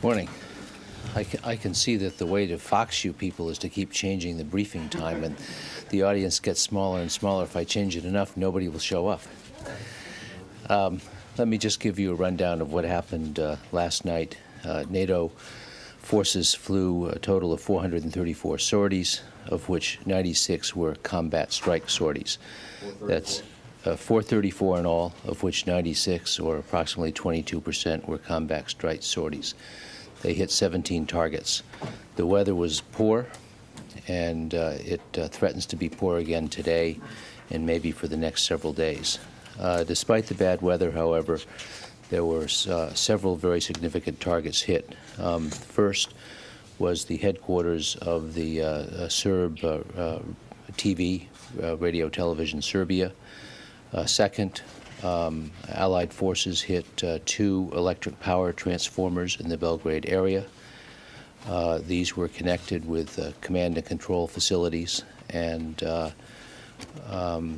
Morning. I can see that the way to fox you people is to keep changing the briefing time, and the audience gets smaller and smaller. If I change it enough, nobody will show up. Let me just give you a rundown of what happened last night. NATO forces flew a total of 434 sorties, of which 96 were combat strike sorties. That's 434 in all, of which 96, or approximately 22%, were combat strike sorties. They hit 17 targets. The weather was poor, and it threatens to be poor again today and maybe for the next several days. Despite the bad weather, however, there were several very significant targets hit. First was the headquarters of the Serb TV, Radio Television Serbia. Second, Allied forces hit 2 electric power transformers in the Belgrade area. These were connected with command and control facilities, and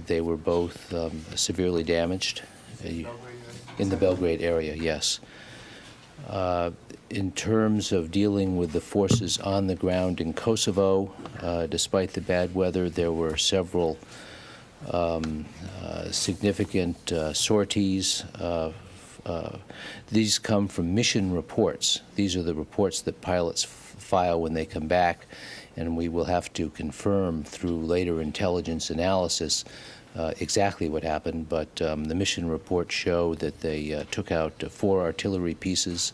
they were both severely damaged in the Belgrade area, yes. In terms of dealing with the forces on the ground in Kosovo, despite the bad weather, there were several significant sorties. These come from mission reports. These are the reports that pilots file when they come back, and we will have to confirm through later intelligence analysis exactly what happened, but the mission reports show that they took out 4 artillery pieces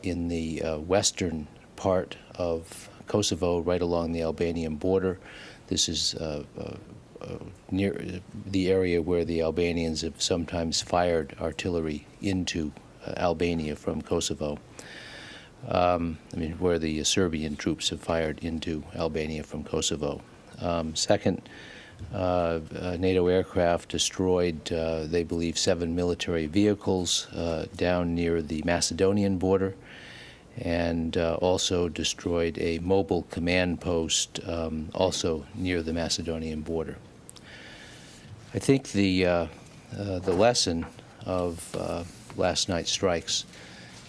in the western part of Kosovo, right along the Albanian border. This is near the area where the Albanians have sometimes fired artillery into Albania from Kosovo. Where the Serbian troops have fired into Albania from Kosovo. Second, NATO aircraft destroyed, they believe, 7 military vehicles down near the Macedonian border, and also destroyed a mobile command post also near the Macedonian border. I think the lesson of last night's strikes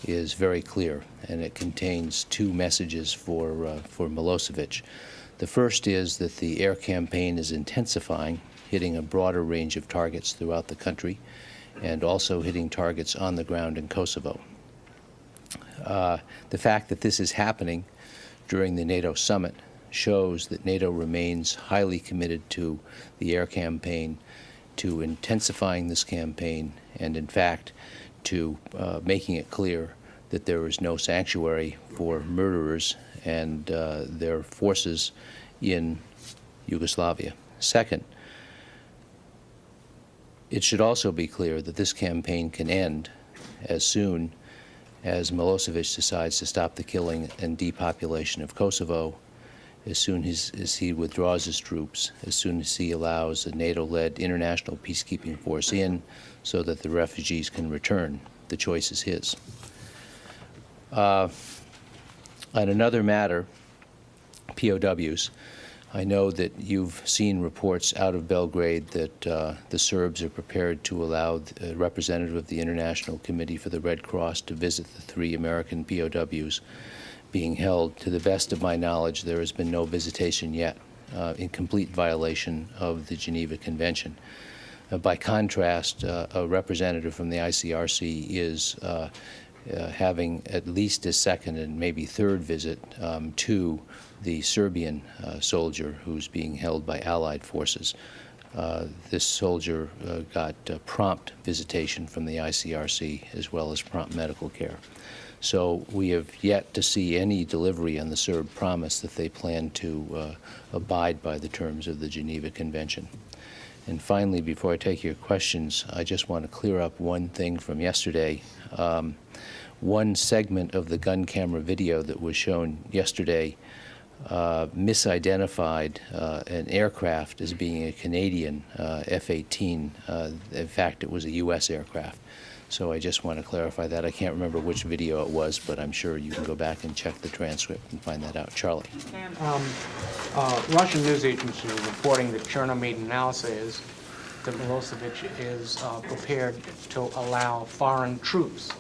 is very clear, and it contains 2 messages for Milosevic. The first is that the air campaign is intensifying, hitting a broader range of targets throughout the country, and also hitting targets on the ground in Kosovo. The fact that this is happening during the NATO summit shows that NATO remains highly committed to the air campaign, to intensifying this campaign, and in fact to making it clear that there is no sanctuary for murderers and their forces in Yugoslavia. Second, it should also be clear that this campaign can end as soon as Milosevic decides to stop the killing and depopulation of Kosovo, as soon as he withdraws his troops, as soon as he allows a NATO-led international peacekeeping force in so that the refugees can return. The choice is his. On another matter, POWs, I know that you've seen reports out of Belgrade that the Serbs are prepared to allow a representative of the International Committee for the Red Cross to visit the 3 American POWs being held. To the best of my knowledge, there has been no visitation yet, in complete violation of the Geneva Convention. By contrast, a representative from the ICRC is having at least a second and maybe third visit to the Serbian soldier who's being held by Allied forces. This soldier got prompt visitation from the ICRC as well as prompt medical care. So we have yet to see any delivery on the Serb promise that they plan to abide by the terms of the Geneva Convention. And finally, before I take your questions, I just want to clear up one thing from yesterday. One segment of the gun camera video that was shown yesterday misidentified an aircraft as being a Canadian F-18. In fact, it was a U.S. aircraft. So I just want to clarify that. I can't remember which video it was, but I'm sure you can go back and check the transcript and find that out. Charlie. Russian news agencies are reporting that Chernomyrdin now says that Milosevic is prepared to allow foreign troops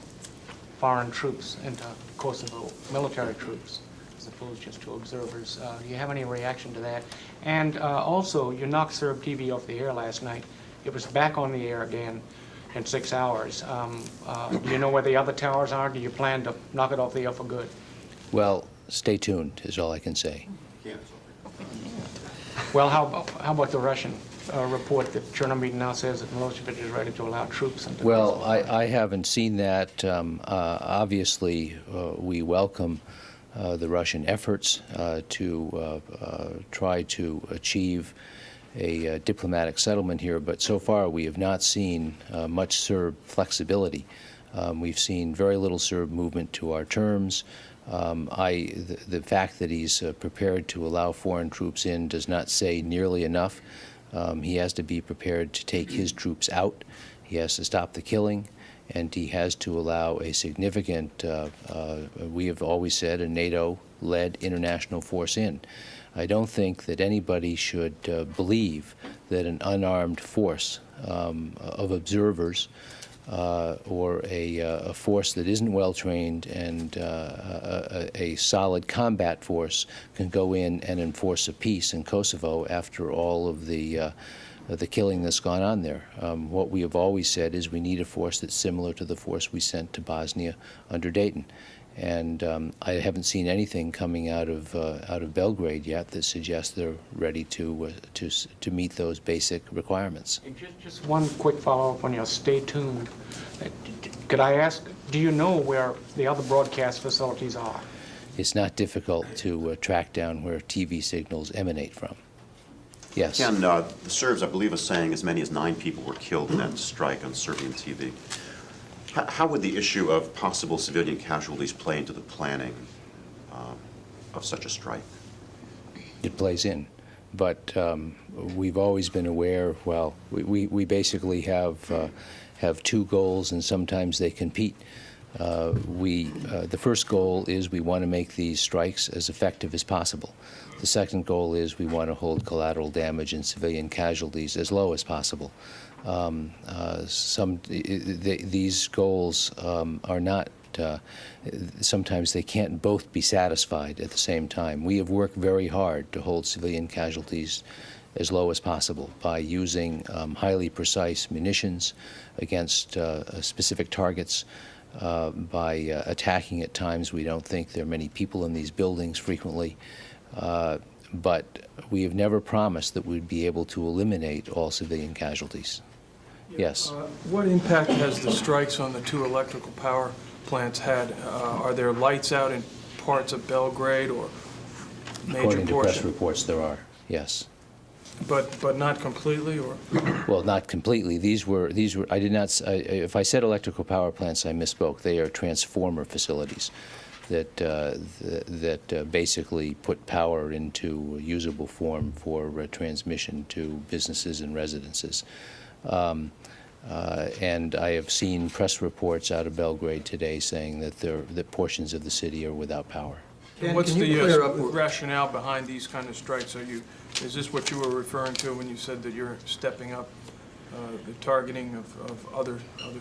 foreign troops into Kosovo, military troops, as opposed just to observers. Do you have any reaction to that? And also, you knocked Serb TV off the air last night. It was back on the air again in 6 hours. Do you know where the other towers are? Do you plan to knock it off the air for good? Well, stay tuned is all I can say. Well, how about the Russian report that Chernomyrdin now says that Milosevic is ready to allow troops into Well, Kosovo? I haven't seen that. Obviously, we welcome the Russian efforts to try to achieve a diplomatic settlement here, but so far we have not seen much Serb flexibility. We've seen very little Serb movement to our terms. The fact that he's prepared to allow foreign troops in does not say nearly enough. He has to be prepared to take his troops out. He has to stop the killing, and he has to allow a significant, we have always said, a NATO-led international force in. I don't think that anybody should believe that an unarmed force of observers or a force that isn't well trained and a solid combat force can go in and enforce a peace in Kosovo after all of the killing that's gone on there. What we have always said is we need a force that's similar to the force we sent to Bosnia under Dayton. And I haven't seen anything coming out of Belgrade yet that suggests they're ready to meet those basic requirements. Just one quick follow-up on your stay tuned. Could I ask, do you know where the other broadcast facilities are? It's not difficult to track down where TV signals emanate from. Yes. Ken, the Serbs, I believe, are saying as many as 9 people were killed in that strike on Serbian TV. How would the issue of possible civilian casualties play into the planning of such a strike? It plays in. But we've always been aware, well, we basically have 2 goals, and sometimes they compete. The first goal is we want to make these strikes as effective as possible. The second goal is we want to hold collateral damage and civilian casualties as low as possible. These goals are not, sometimes they can't both be satisfied at the same time. We have worked very hard to hold civilian casualties as low as possible by using highly precise munitions against specific targets, by attacking at times we don't think there are many people in these buildings frequently. But we have never promised that we'd be able to eliminate all civilian casualties. Yes. What impact has the strikes on the 2 electrical power plants had? Are there lights out in parts of Belgrade or major According to press portion? reports, there are, yes. But not completely, or? Well, not completely. These were. I did not. If I said electrical power plants, I misspoke. They are transformer facilities that basically put power into usable form for transmission to businesses and residences. And I have seen press reports out of Belgrade today saying that portions of the city are without power. What's can you the clear up rationale behind these kind of strikes? Is this what you were referring to when you said that you're stepping up the targeting of other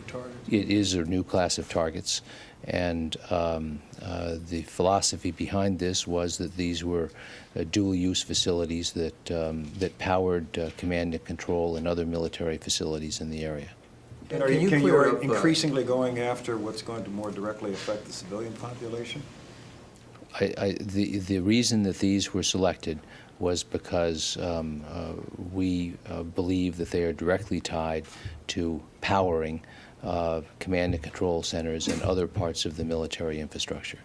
targets? It is a new class of targets, and the philosophy behind this was that these were dual-use facilities that powered command and control and other military facilities in the area. And Are you clear up, increasingly going after what's going to more directly affect the civilian population? The reason that these were selected was because we believe that they are directly tied to powering command and control centers and other parts of the military infrastructure.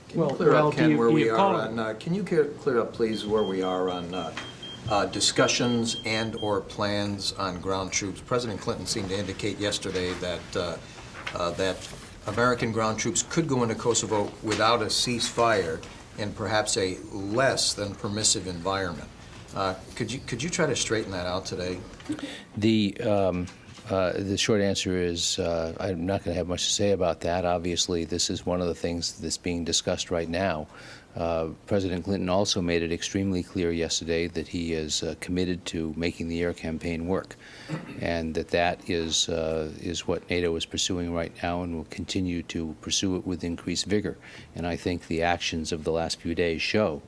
Can you clear up, Ken, where we are on, can you clear up, please, where we are on discussions and/or plans on ground troops? President Clinton seemed to indicate yesterday that American ground troops could go into Kosovo without a ceasefire in perhaps a less than permissive environment. Could you try to straighten that out today? The short answer is I'm not going to have much to say about that. Obviously, this is one of the things that's being discussed right now. President Clinton also made it extremely clear yesterday that he is committed to making the air campaign work, and that is what NATO is pursuing right now and will continue to pursue it with increased vigor. And I think the actions of the last few days show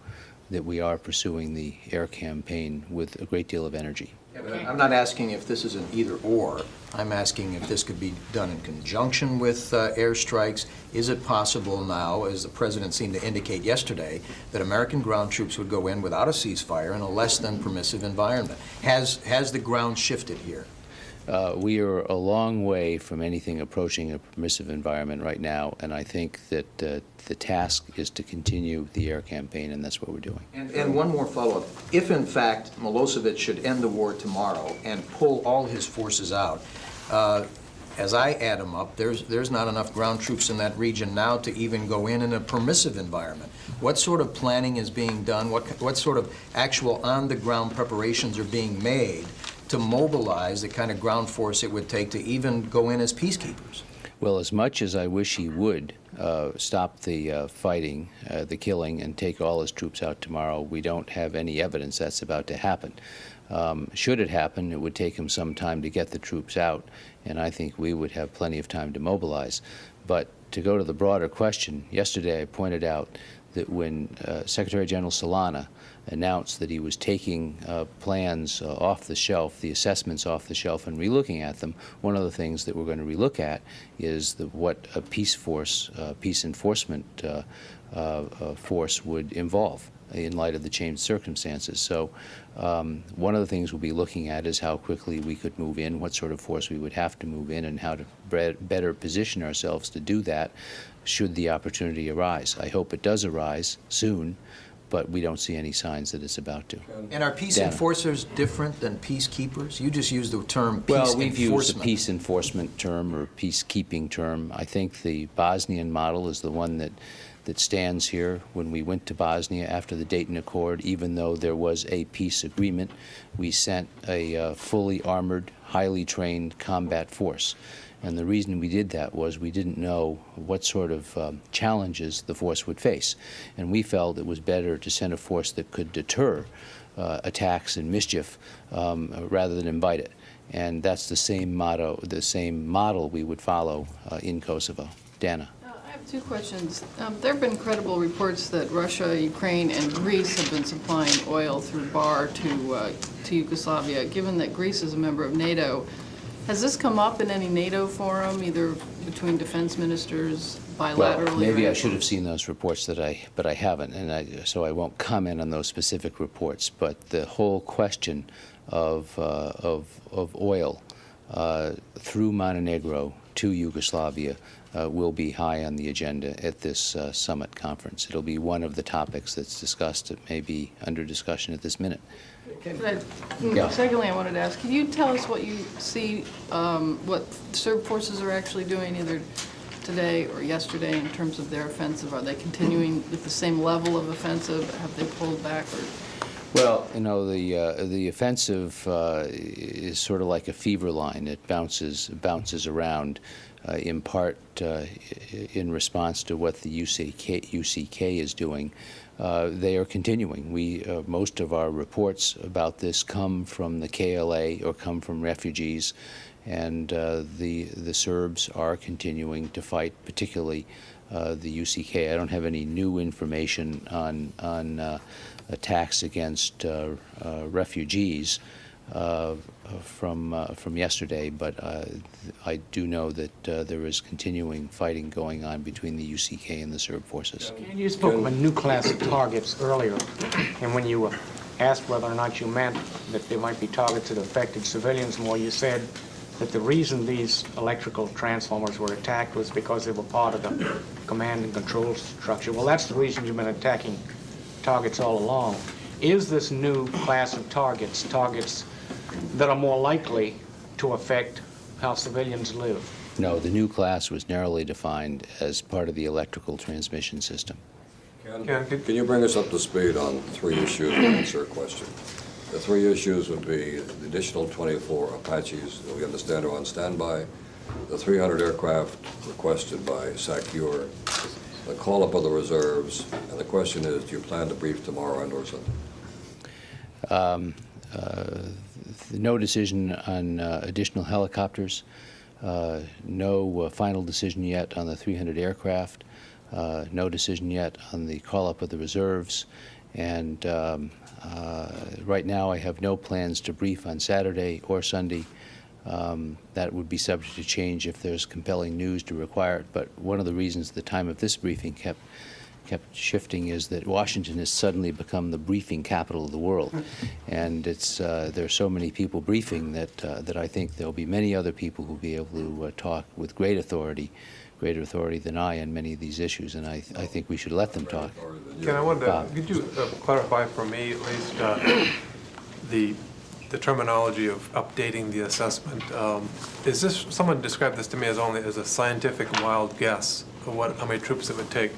that we are pursuing the air campaign with a great deal of energy. Yeah, but I'm not asking if this is an either-or. I'm asking if this could be done in conjunction with airstrikes. Is it possible now, as the President seemed to indicate yesterday, that American ground troops would go in without a ceasefire in a less than permissive environment? Has the ground shifted here? We are a long way from anything approaching a permissive environment right now, and I think that the task is to continue the air campaign, and that's what we're doing. And one more follow-up. If, in fact, Milosevic should end the war tomorrow and pull all his forces out, as I add them up, there's not enough ground troops in that region now to even go in a permissive environment. What sort of planning is being done? What sort of actual on-the-ground preparations are being made to mobilize the kind of ground force it would take to even go in as peacekeepers? Well, as much as I wish he would stop the fighting, the killing, and take all his troops out tomorrow, we don't have any evidence that's about to happen. Should it happen, it would take him some time to get the troops out, and I think we would have plenty of time to mobilize. But to go to the broader question, yesterday I pointed out that when Secretary General Solana announced that he was taking plans off the shelf, the assessments off the shelf, and relooking at them, one of the things that we're going to relook at is what a peace force, peace enforcement force would involve in light of the changed circumstances. So one of the things we'll be looking at is how quickly we could move in, what sort of force we would have to move in, and how to better position ourselves to do that should the opportunity arise. I hope it does arise soon, but we don't see any signs that it's about to. And are peace enforcers different than peacekeepers? You just used the term peace well, enforcement. we've used the peace enforcement term or peacekeeping term. I think the Bosnian model is the one that stands here. When we went to Bosnia after the Dayton Accord, even though there was a peace agreement, we sent a fully armored, highly trained combat force. And the reason we did that was we didn't know what sort of challenges the force would face. And we felt it was better to send a force that could deter attacks and mischief rather than invite it. And that's the same motto, the same model we would follow in Kosovo. Dana. I have two questions. There have been credible reports that Russia, Ukraine, and Greece have been supplying oil through Bar to Yugoslavia. Given that Greece is a member of NATO, has this come up in any NATO forum, either between defense ministers, bilaterally? Well, maybe I should have seen those reports, but I haven't, and so I won't comment on those specific reports. But the whole question of oil through Montenegro to Yugoslavia will be high on the agenda at this summit conference. It'll be one of the topics that's discussed. It may be under discussion at this minute. Secondly, I wanted to ask, can you tell us what you see, what Serb forces are actually doing either today or yesterday in terms of their offensive? Are they continuing with the same level of offensive? Have they pulled back? Well, you know, the offensive is sort of like a fever line. It bounces around, in part in response to what the UCK is doing. They are continuing. Most of our reports about this come from the KLA or come from refugees, and the Serbs are continuing to fight, particularly the UCK. I don't have any new information on attacks against refugees from yesterday, but I do know that there is continuing fighting going on between the UCK and the Serb forces. You spoke of a new class of targets earlier, and when you asked whether or not you meant that there might be targets that affected civilians more, you said that the reason these electrical transformers were attacked was because they were part of the command and control structure. Well, that's the reason you've been attacking targets all along. Is this new class of targets that are more likely to affect how civilians live? No, the new class was narrowly defined as part of the electrical transmission system. Can you bring us up to speed on three issues and answer a question? The three issues would be the additional 24 Apaches that we understand are on standby, the 300 aircraft requested by SACURE, the call-up of the reserves, and the question is, do you plan to brief tomorrow and/or Sunday? No decision on additional helicopters, no final decision yet on the 300 aircraft, no decision yet on the call-up of the reserves, and right now I have no plans to brief on Saturday or Sunday. That would be subject to change if there's compelling news to require it, but one of the reasons the time of this briefing kept shifting is that Washington has suddenly become the briefing capital of the world, and it's there are so many people briefing that I think there'll be many other people who'll be able to talk with greater authority than I on many of these issues, and I think we should let them talk. Ken, I wanted to, could you clarify for me at least the terminology of updating the assessment? Is this, someone described this to me as only as a scientific wild guess of how many troops it would take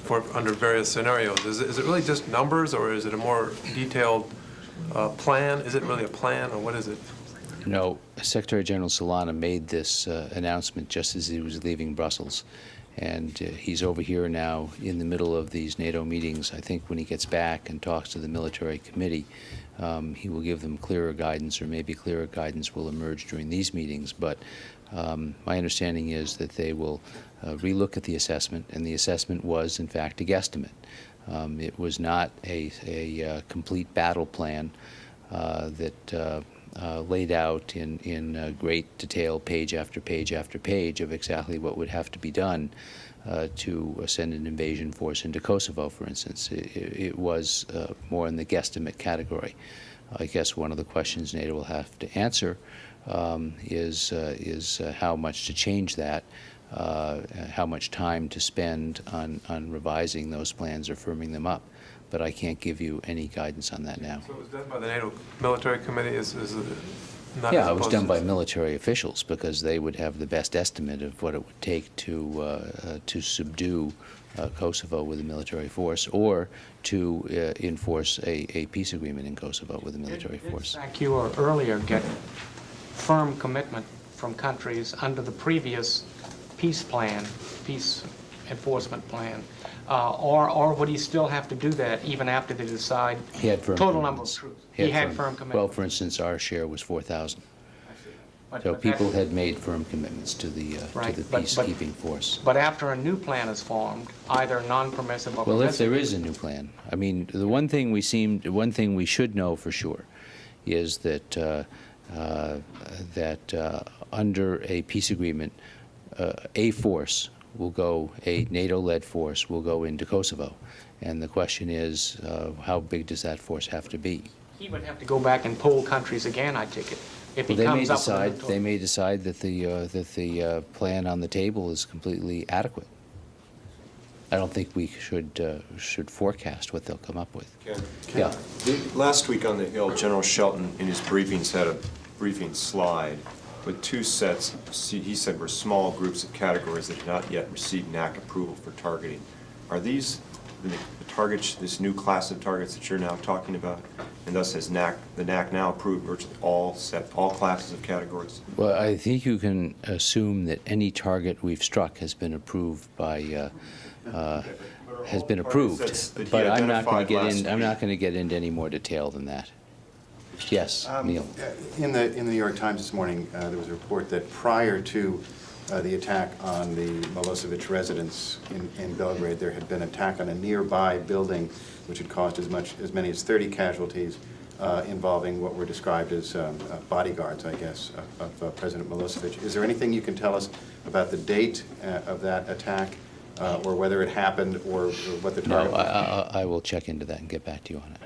for under various scenarios. Is it really just numbers, or is it a more detailed plan? Is it really a plan, or what is it? No, Secretary General Solana made this announcement just as he was leaving Brussels, and he's over here now in the middle of these NATO meetings. I think when he gets back and talks to the military committee, he will give them clearer guidance, or maybe clearer guidance will emerge during these meetings. But my understanding is that they will relook at the assessment, and the assessment was, in fact, a guesstimate. It was not a complete battle plan that laid out in great detail, page after page after page, of exactly what would have to be done to send an invasion force into Kosovo, for instance. It was more in the guesstimate category. I guess one of the questions NATO will have to answer is how much to change that, how much time to spend on revising those plans or firming them up. But I can't give you any guidance on that now. So it was done by the NATO Military Committee? Is it not? Yeah, it was done by military officials because they would have the best estimate of what it would take to subdue Kosovo with a military force, or to enforce a peace agreement in Kosovo with a military force. Did SACURE earlier get firm commitment from countries under the previous peace plan, peace enforcement plan? Or would he still have to do that even after they decide He had firm total number of commitments. troops? He had firm Well, commitment. for instance, our share was 4,000. But So that- people had made firm commitments to the Right, but- peacekeeping force. But after a new plan is formed, either non-permissive or Well, if there permissive, is a new plan, I mean, the one thing we should know for sure is that under a peace agreement, a force will go, a NATO-led force will go into Kosovo, and the question is, how big does that force have to be? he would have to go back and poll countries again, I take it, if he Well, comes up with a new they may decide that the plan on the table is completely adequate. I don't think we should forecast what they'll come up with. Yeah. Last week on the Hill, General Shelton in his briefings had a briefing slide with two sets, he said, were small groups of categories that had not yet received NAC approval for targeting. Are these the targets, this new class of targets that you're now talking about? And thus has the NAC now approved virtually all classes of categories? Well, I think you can assume that any target we've struck has been approved by, has been approved. But I'm not going to get into any more detail than that. Yes, Neil. In the New York Times this morning, there was a report that prior to the attack on the Milosevic residence in Belgrade, there had been an attack on a nearby building which had caused as many as 30 casualties, involving what were described as bodyguards, I guess, of President Milosevic. Is there anything you can tell us about the date of that attack, or whether it happened, or what the target was? No, I will check into that and get back to you on it.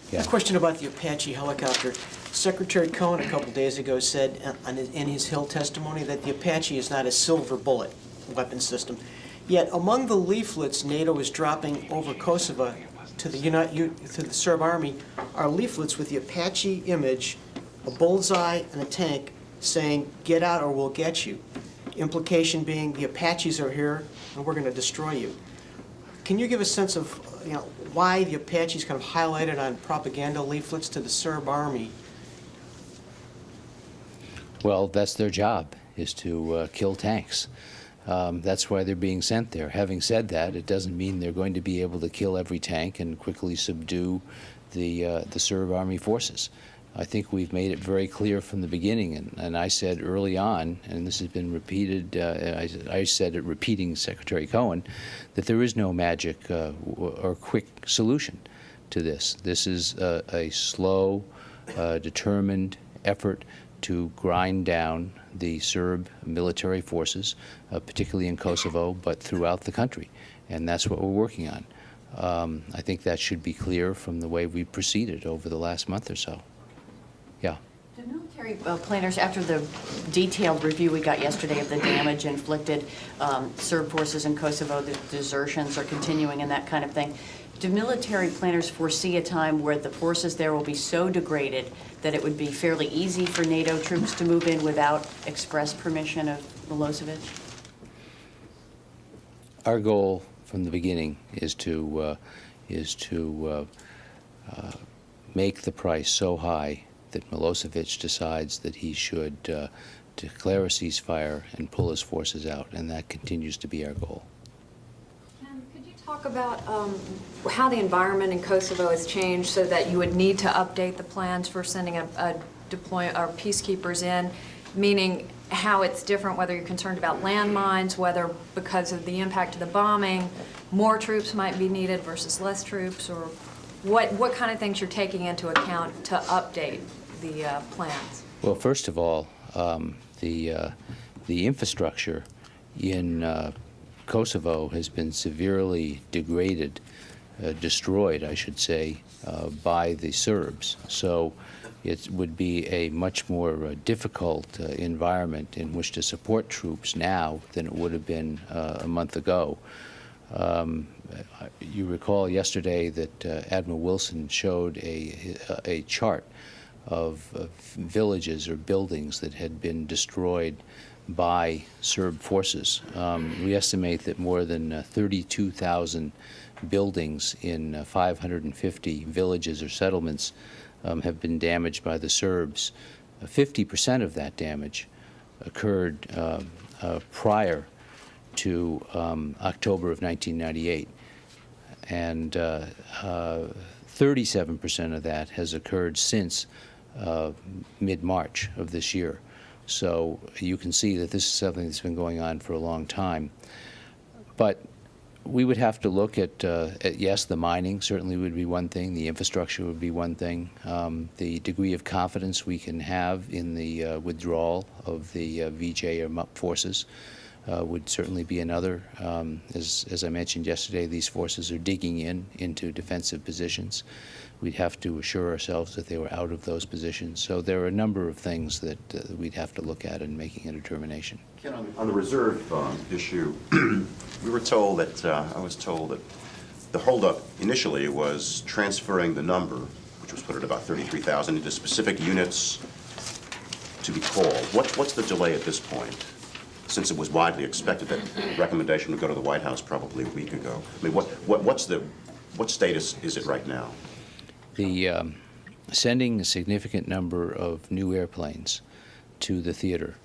Yeah. A question about the Apache helicopter. Secretary Cohen a couple days ago said in his Hill testimony that the Apache is not a silver bullet weapon system. Yet among the leaflets NATO is dropping over Kosovo to the Serb army are leaflets with the Apache image, a bullseye and a tank saying, "Get out or we'll get you." Implication being the Apaches are here and we're going to destroy you. Can you give a sense of, why the Apaches kind of highlighted on propaganda leaflets to the Serb army? Well, that's their job, is to kill tanks. That's why they're being sent there. Having said that, it doesn't mean they're going to be able to kill every tank and quickly subdue the Serb army forces. I think we've made it very clear from the beginning, and I said early on, and this has been repeated, I said it repeating Secretary Cohen, that there is no magic or quick solution to this. This is a slow, determined effort to grind down the Serb military forces, particularly in Kosovo, but throughout the country, and that's what we're working on. I think that should be clear from the way we've proceeded over the last month or so. Yeah. The military planners, after the detailed review we got yesterday of the damage inflicted, Serb forces in Kosovo, the desertions are continuing and that kind of thing, do military planners foresee a time where the forces there will be so degraded that it would be fairly easy for NATO troops to move in without express permission of Milosevic? Our goal from the beginning is to make the price so high that Milosevic decides that he should declare a ceasefire and pull his forces out, and that continues to be our goal. Ken, could you talk about how the environment in Kosovo has changed so that you would need to update the plans for sending a deploy or peacekeepers in, meaning how it's different, whether you're concerned about landmines, whether because of the impact of the bombing, more troops might be needed versus less troops, or what kind of things you're taking into account to update the plans? Well, first of all, the infrastructure in Kosovo has been severely degraded, destroyed, I should say, by the Serbs. So it would be a much more difficult environment in which to support troops now than it would have been a month ago. You recall yesterday that Admiral Wilson showed a chart of villages or buildings that had been destroyed by Serb forces. We estimate that more than 32,000 buildings in 550 villages or settlements have been damaged by the Serbs. 50% of that damage occurred prior to October of 1998, and 37% of that has occurred since mid-March of this year. So you can see that this is something that's been going on for a long time. But we would have to look at yes, the mining certainly would be one thing, the infrastructure would be one thing, the degree of confidence we can have in the withdrawal of the VJ or MUP forces would certainly be another. As I mentioned yesterday, these forces are digging into defensive positions. We'd have to assure ourselves that they were out of those positions. So there are a number of things that we'd have to look at in making a determination. Ken, on the reserve issue, we were told that, I was told that the holdup initially was transferring the number, which was put at about 33,000, into specific units to be called. What's the delay at this point? Since it was widely expected that recommendation would go to the White House probably a week ago. I mean, what status is it right now? The sending a significant number of new airplanes to the theater,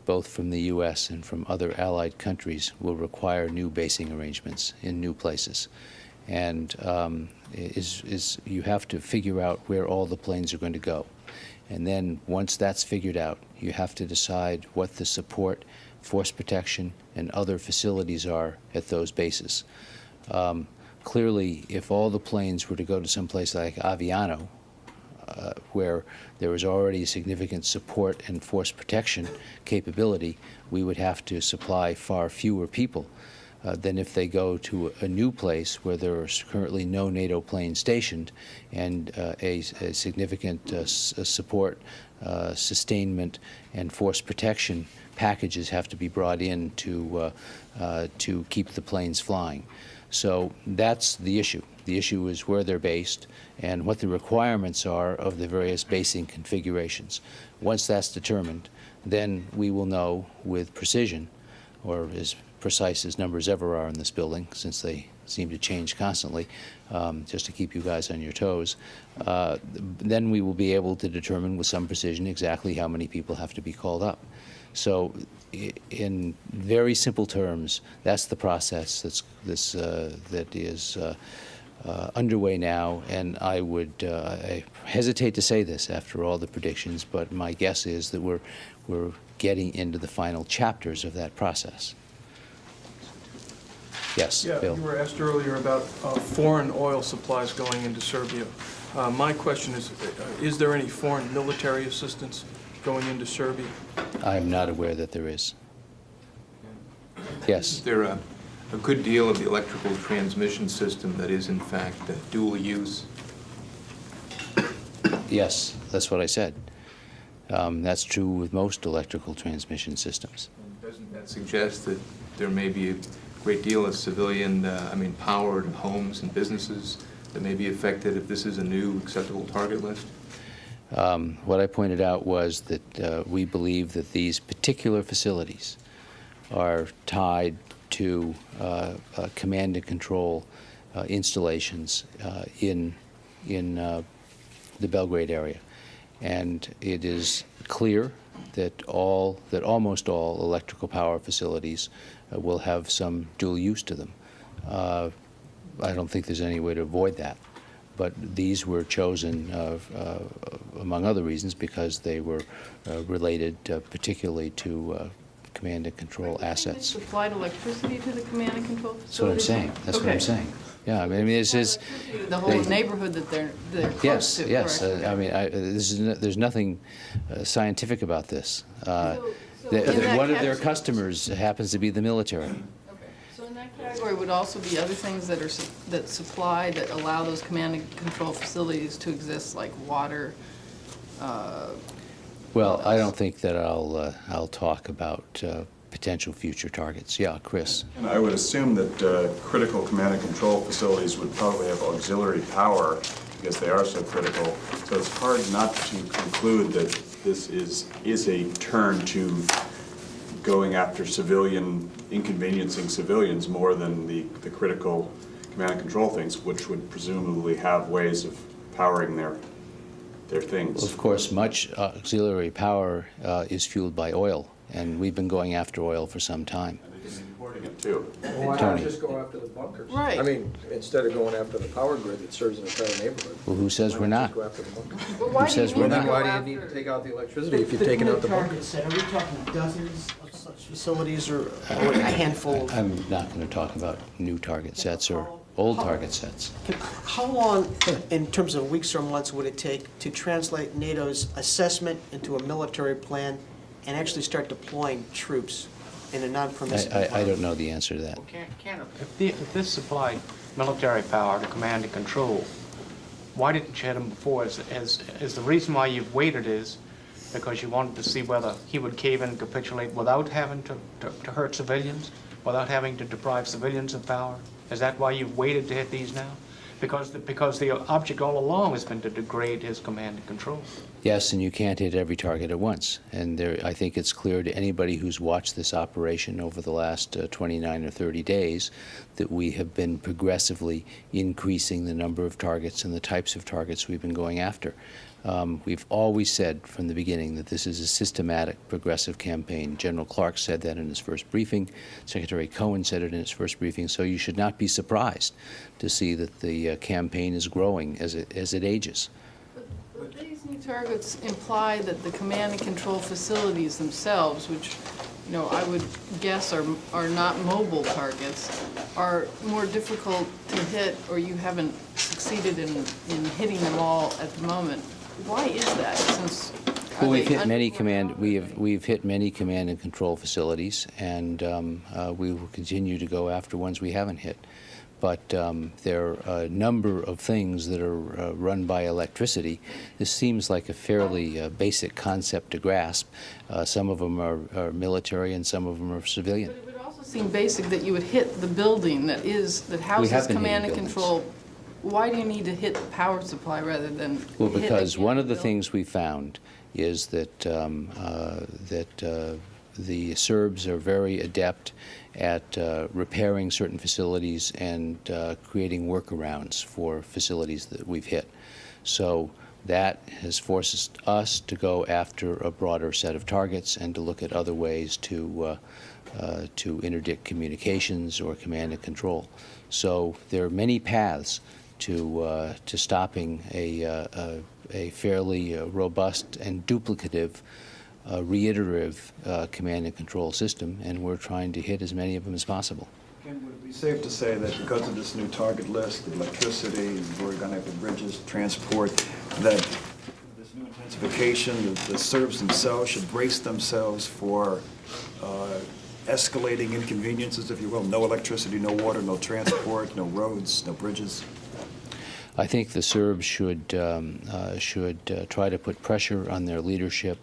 both from the U.S. and from other allied countries, will require new basing arrangements in new places. And you have to figure out where all the planes are going to go. And then once that's figured out, you have to decide what the support, force protection, and other facilities are at those bases. Clearly, if all the planes were to go to some place like Aviano, where there was already significant support and force protection capability, we would have to supply far fewer people than if they go to a new place where there are currently no NATO planes stationed and a significant support, sustainment, and force protection packages have to be brought in to keep the planes flying. So that's the issue. The issue is where they're based and what the requirements are of the various basing configurations. Once that's determined, then we will know with precision, or as precise as numbers ever are in this building, since they seem to change constantly, just to keep you guys on your toes, then we will be able to determine with some precision exactly how many people have to be called up. So in very simple terms, that's the process that is underway now, and I hesitate to say this after all the predictions, but my guess is that we're getting into the final chapters of that process. Yes, Yeah, Bill. you were asked earlier about foreign oil supplies going into Serbia. My question is there any foreign military assistance going into Serbia? I'm not aware that there is. Yes. Is there a good deal of the electrical transmission system that is in fact dual use? Yes, that's what I said. That's true with most electrical transmission systems. Doesn't that suggest that there may be a great deal of civilian, powered homes and businesses that may be affected if this is a new acceptable target list? What I pointed out was that we believe that these particular facilities are tied to command and control installations in the Belgrade area. And it is clear that almost all electrical power facilities will have some dual use to them. I don't think there's any way to avoid that. But these were chosen, among other reasons, because they were related particularly to command and control assets. Supplied electricity to the command and control That's what I'm facilities? saying. That's what I'm saying. Yeah, I mean, this is The whole neighborhood that they're close yes, to, yes. correct? I mean, there's nothing scientific about this. So in that One of their category- customers happens to be the military. Okay. So in that category would also be other things that supply, that allow those command and control facilities to exist, like water. Well, I don't think that I'll talk about potential future targets. Yeah, Chris. And I would assume that critical command and control facilities would probably have auxiliary power because they are so critical. So it's hard not to conclude that this is a turn to going after inconveniencing civilians more than the critical command and control things, which would presumably have ways of powering their things. Well, of course, much auxiliary power is fueled by oil, and we've been going after oil for some time. Importing it too. Why not Tony. just go after the bunkers? Right. I mean, instead of going after the power grid that serves an entire neighborhood. Well, who says we're not? Just go after the bunkers? But why do you says need we're to not? go Why do you after- need to take out the electricity if you've taken out the bunkers? Are we talking dozens of such facilities or a handful? I'm not going to talk about new target sets or old target sets. How long, in terms of weeks or months, would it take to translate NATO's assessment into a military plan and actually start deploying troops in a non-permissive I environment? don't know the answer to that. If this supplied military power to command and control, why didn't you hit him before? Is the reason why you've waited is because you wanted to see whether he would cave in and capitulate without having to hurt civilians, without having to deprive civilians of power? Is that why you've waited to hit these now? Because the object all along has been to degrade his command and control. Yes, and you can't hit every target at once. And I think it's clear to anybody who's watched this operation over the last 29 or 30 days that we have been progressively increasing the number of targets and the types of targets we've been going after. We've always said from the beginning that this is a systematic, progressive campaign. General Clark said that in his first briefing. Secretary Cohen said it in his first briefing. So you should not be surprised to see that the campaign is growing as it ages. But these new targets imply that the command and control facilities themselves, which, I would guess are not mobile targets, are more difficult to hit, or you haven't succeeded in hitting them all at the moment. Why is that? Since Well, we've hit many we've hit many command and control facilities, and we will continue to go after ones we haven't hit. But there are a number of things that are run by electricity. This seems like a fairly basic concept to grasp. Some of them are military, and some of them are civilian. But it would also seem basic that you would hit the building that houses been command and hitting control. Why do you need to hit the power supply rather than Well, hit because again one of the building? things we found is that the Serbs are very adept at repairing certain facilities and creating workarounds for facilities that we've hit. So that has forced us to go after a broader set of targets and to look at other ways to interdict communications or command and control. So there are many paths to stopping a fairly robust and duplicative, reiterative command and control system, and we're trying to hit as many of them as possible. Ken, would it be safe to say that because of this new target list, the electricity, and we're going to have the bridges, transport, that this new intensification, the Serbs themselves should brace themselves for escalating inconveniences, if you will? No electricity, no water, no transport, no roads, no bridges? I think the Serbs should try to put pressure on their leadership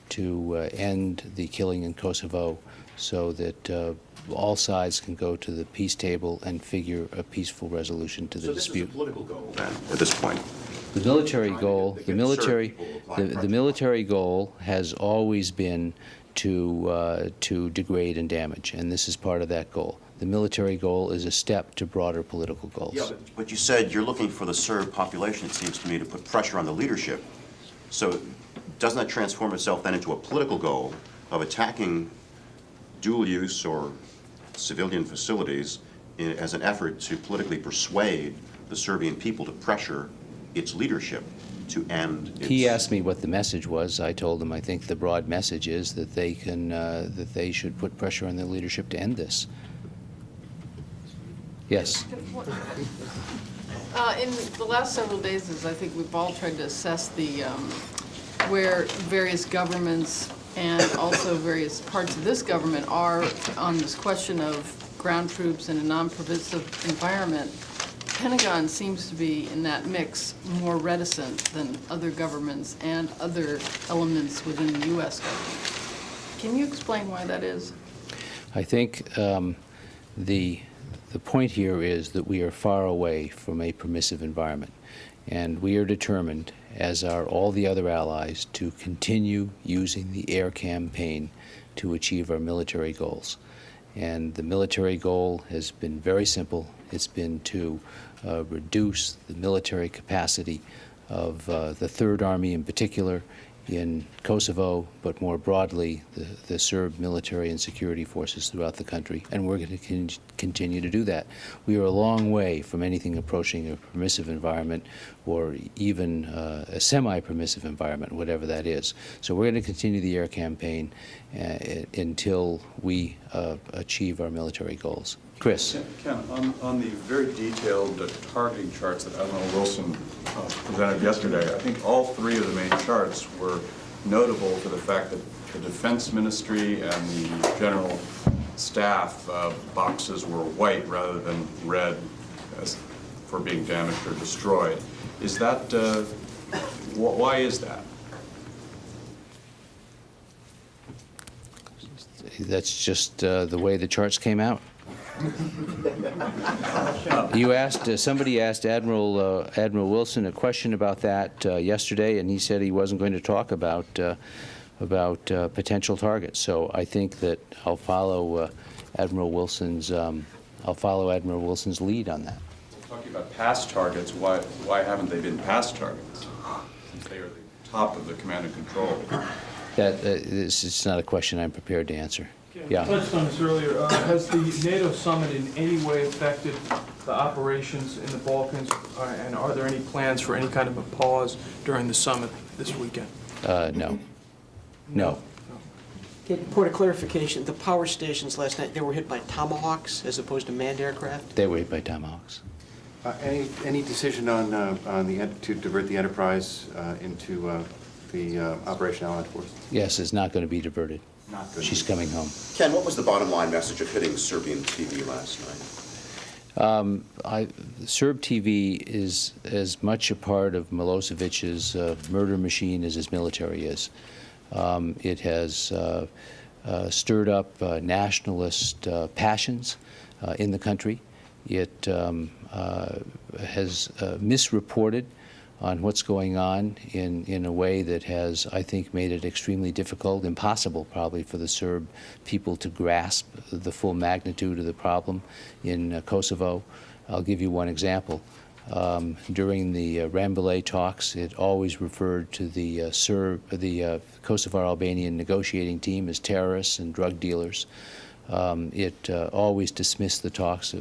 to end the killing in Kosovo so that all sides can go to the peace table and figure a peaceful resolution to the dispute. So this is a political goal, then, at this point? The military goal, the military goal has always been to degrade and damage, and this is part of that goal. The military goal is a step to broader political goals. Yeah, but you said you're looking for the Serb population, it seems to me, to put pressure on the leadership. So doesn't that transform itself then into a political goal of attacking dual-use or civilian facilities as an effort to politically persuade the Serbian people to pressure its leadership to end its... He asked me what the message was. I told him I think the broad message is that they can that they should put pressure on their leadership to end this. Yes. In the last several days, as I think we've all tried to assess the where various governments and also various parts of this government are on this question of ground troops in a non-pervasive environment, Pentagon seems to be in that mix more reticent than other governments and other elements within the U.S. government. Can you explain why that is? I think the point here is that we are far away from a permissive environment, and we are determined, as are all the other allies, to continue using the air campaign to achieve our military goals. And the military goal has been very simple. It's been to reduce the military capacity of the Third Army in particular in Kosovo, but more broadly, the Serb military and security forces throughout the country, and we're going to continue to do that. We are a long way from anything approaching a permissive environment or even a semi-permissive environment, whatever that is. So we're going to continue the air campaign until we achieve our military goals. Chris. Ken, on the very detailed targeting charts that Admiral Wilson presented yesterday, I think all three of the main charts were notable for the fact that the Defense Ministry and the General Staff boxes were white rather than red for being damaged or destroyed. Is that, why is that? That's just the way the charts came out. You asked, somebody asked Admiral Wilson a question about that yesterday, and he said he wasn't going to talk about potential targets. So I think that I'll follow Admiral Wilson's lead on that. Talking about past targets, why haven't they been past targets? Since they are the top of the command and control. It's not a question I'm prepared to answer. Yeah. I touched on this earlier. Has the NATO summit in any way affected the operations in the Balkans, and are there any plans for any kind of a pause during the summit this weekend? No. No. Okay, point of clarification, the power stations last night, they were hit by Tomahawks as opposed to manned aircraft? They were hit by Tomahawks. Any decision on to divert the Enterprise into the Operation Allied Force? Yes, it's not going to be diverted. She's coming home. Ken, what was the bottom line message of hitting Serbian TV last night? Serb TV is as much a part of Milosevic's murder machine as his military is. It has stirred up nationalist passions in the country. It has misreported on what's going on in a way that has, I think, made it extremely difficult, impossible probably, for the Serb people to grasp the full magnitude of the problem in Kosovo. I'll give you one example. During the Rambouillet talks, it always referred to the Kosovo-Albanian negotiating team as terrorists and drug dealers. It always dismissed the talks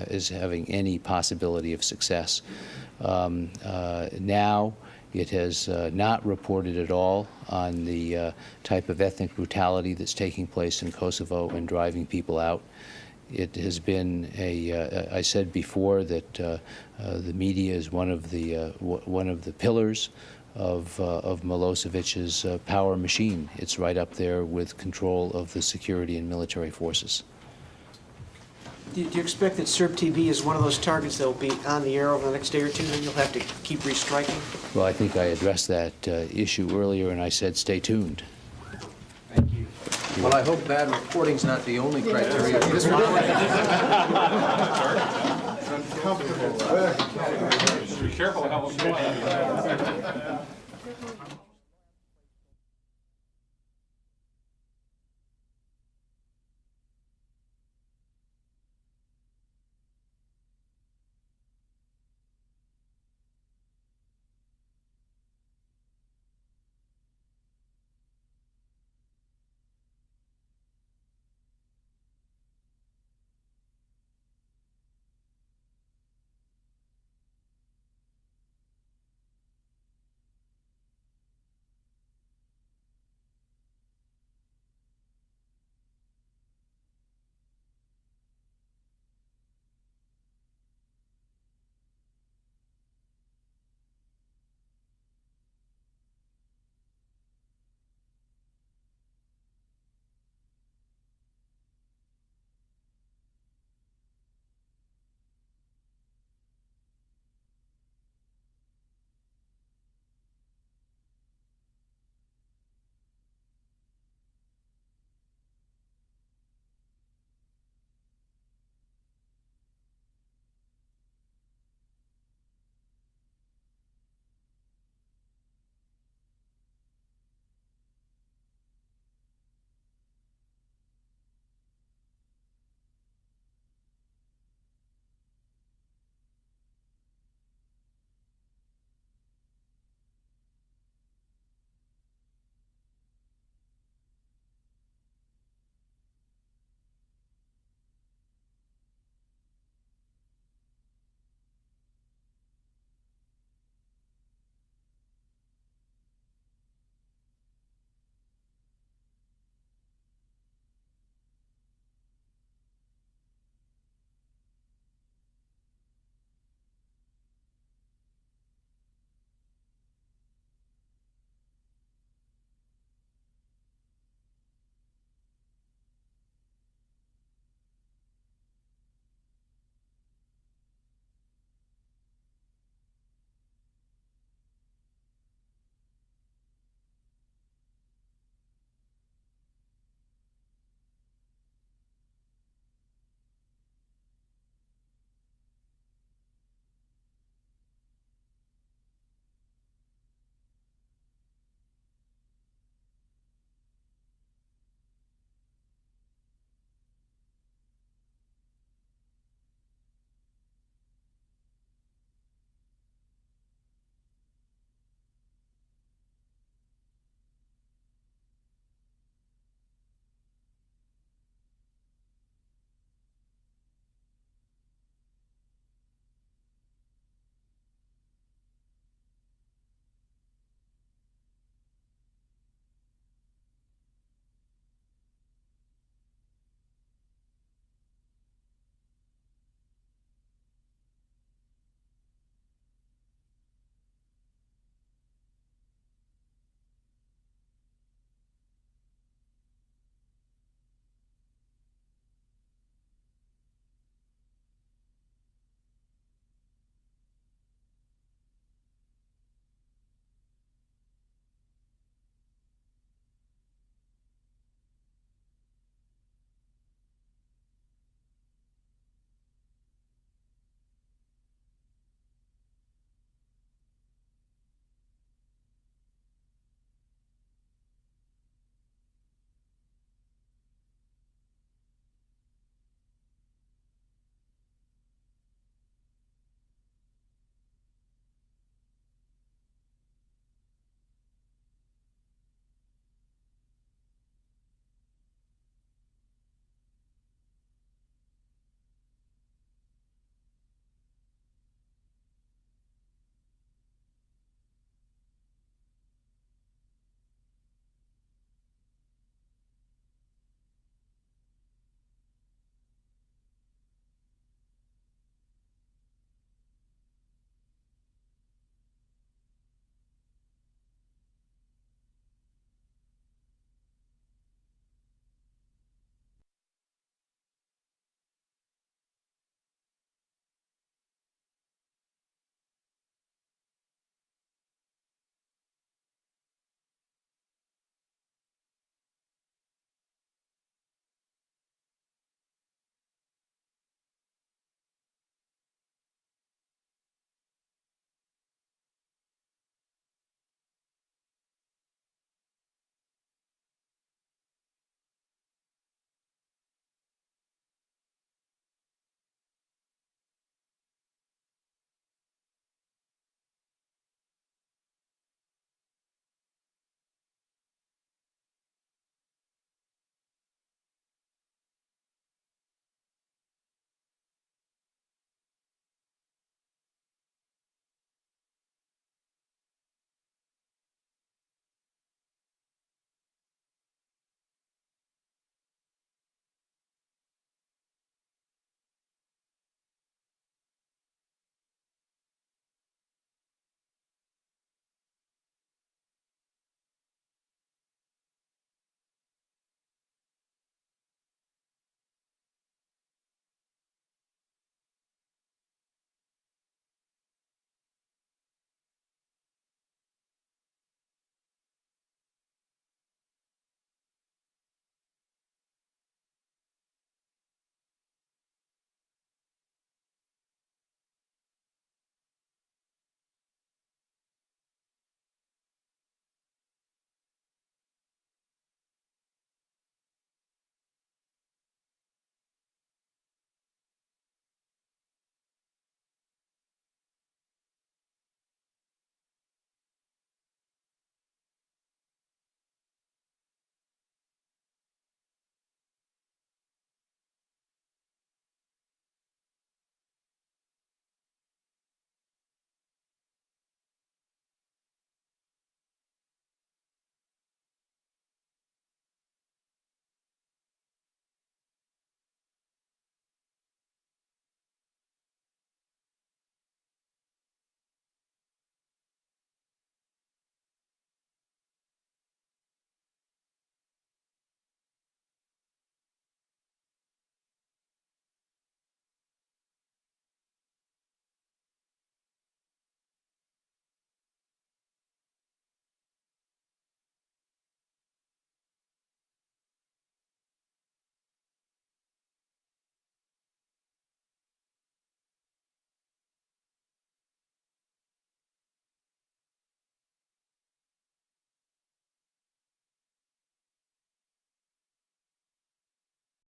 as having any possibility of success. Now it has not reported at all on the type of ethnic brutality that's taking place in Kosovo and driving people out. It has been I said before that the media is one of the pillars of Milosevic's power machine. It's right up there with control of the security and military forces. Do you expect that Serb TV is one of those targets that will be on the air over the next day or two, and you'll have to keep restriking? Well, I think I addressed that issue earlier, and I said stay tuned. Thank you. Well, I hope bad reporting's not the only criteria. This one. Be careful how